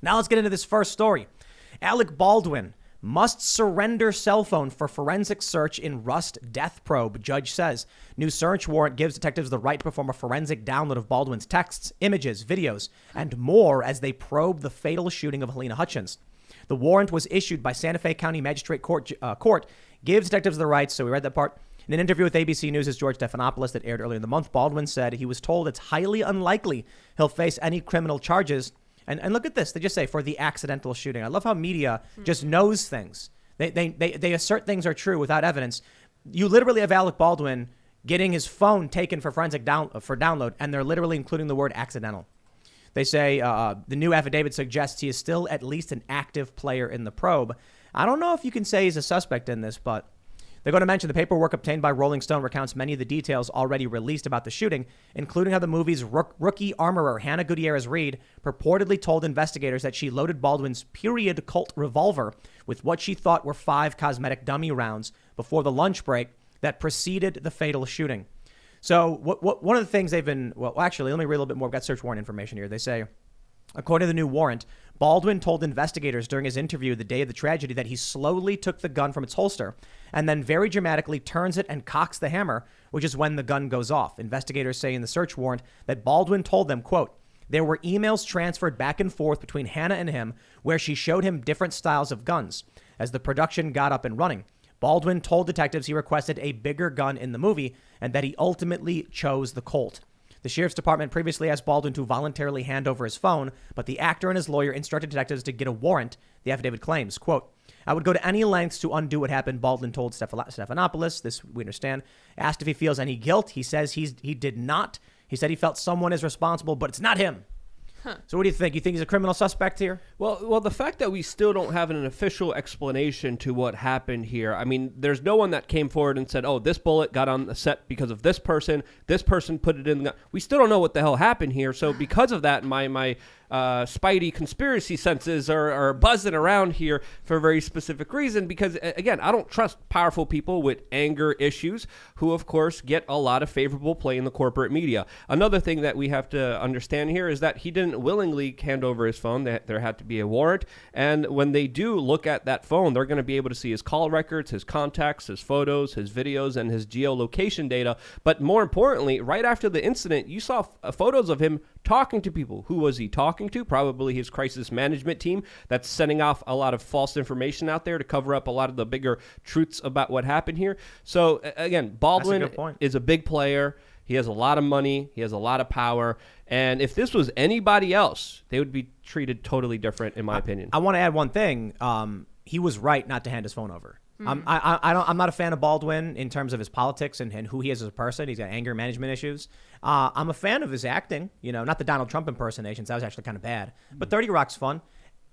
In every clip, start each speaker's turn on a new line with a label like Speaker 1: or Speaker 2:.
Speaker 1: Now let's get into this first story. Alec Baldwin must surrender cell phone for forensic search in Rust death probe, judge says. New search warrant gives detectives the right to perform a forensic download of Baldwin's texts, images, videos, and more as they probe the fatal shooting of Helena Hutchins. The warrant was issued by Santa Fe County Magistrate Court, gives detectives the rights, so we read that part. In an interview with ABC News' George Stephanopoulos that aired earlier in the month, Baldwin said he was told it's highly unlikely he'll face any criminal charges. And look at this. They just say for the accidental shooting. I love how media just knows things. They assert things are true without evidence. You literally have Alec Baldwin getting his phone taken for forensic download, and they're literally including the word accidental. They say the new affidavit suggests he is still at least an active player in the probe. I don't know if you can say he's a suspect in this, but they're going to mention the paperwork obtained by Rolling Stone recounts many of the details already released about the shooting, including how the movie's rookie armorer, Hannah Gutierrez-Reed, purportedly told investigators that she loaded Baldwin's period Colt revolver with what she thought were 5 cosmetic dummy rounds before the lunch break that preceded the fatal shooting. So one of the things they've been, well, actually, let me read a little bit more. We've got search warrant information here. They say, according to the new warrant, Baldwin told investigators during his interview the day of the tragedy that he slowly took the gun from its holster and then very dramatically turns it and cocks the hammer, which is when the gun goes off. Investigators say in the search warrant that Baldwin told them, quote, there were emails transferred back and forth between Hannah and him where she showed him different styles of guns. As the production got up and running, Baldwin told detectives he requested a bigger gun in the movie and that he ultimately chose the Colt. The sheriff's department previously asked Baldwin to voluntarily hand over his phone, but the actor and his lawyer instructed detectives to get a warrant, the affidavit claims. Quote, I would go to any lengths to undo what happened, Baldwin told Stephanopoulos. This we understand. Asked if he feels any guilt. He says he did not. He said he felt someone is responsible, but it's not him. So what do you think? You think he's a criminal suspect here?
Speaker 2: Well, the fact that we still don't have an official explanation to what happened here. I mean, there's no one that came forward and said, oh, this bullet got on the set because of this person put it in the gun. We still don't know what the hell happened here. So because of that, my spidey conspiracy senses are buzzing around here for a very specific reason because, again, I don't trust powerful people with anger issues who, of course, get a lot of favorable play in the corporate media. Another thing that we have to understand here is that he didn't willingly hand over his phone. There had to be a warrant. And when they do look at that phone, they're going to be able to see his call records, his contacts, his photos, his videos, and his geolocation data. But more importantly, right after the incident, you saw photos of him talking to people. Who was he talking to? Probably his crisis management team that's sending off a lot of false information out there to cover up a lot of the bigger truths about what happened here. So again, Baldwin is a big player. He has a lot of money. He has a lot of power. And if this was anybody else, they would be treated totally different, in my opinion.
Speaker 1: I want to add one thing. He was right not to hand his phone over. I'm not a fan of Baldwin in terms of his politics and who he is as a person. He's got anger management issues. I'm a fan of his acting, not the Donald Trump impersonations. That was actually kind of bad. But 30 Rock's fun.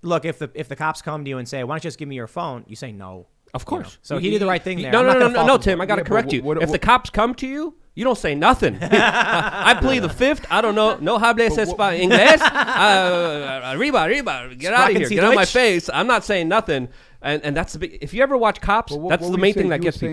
Speaker 1: Look, if the cops come to you and say, why don't you just give me your phone? You say no.
Speaker 2: Of course.
Speaker 1: So he did the right thing there.
Speaker 2: No, Tim, I got to correct you. If the cops come to you, you don't say nothing. I plead the fifth. I don't know. No hables inglés. Arriba. Get out of here. Get out of my face. I'm not saying nothing. And that's the big, if you ever watch Cops, that's the main thing that gets people.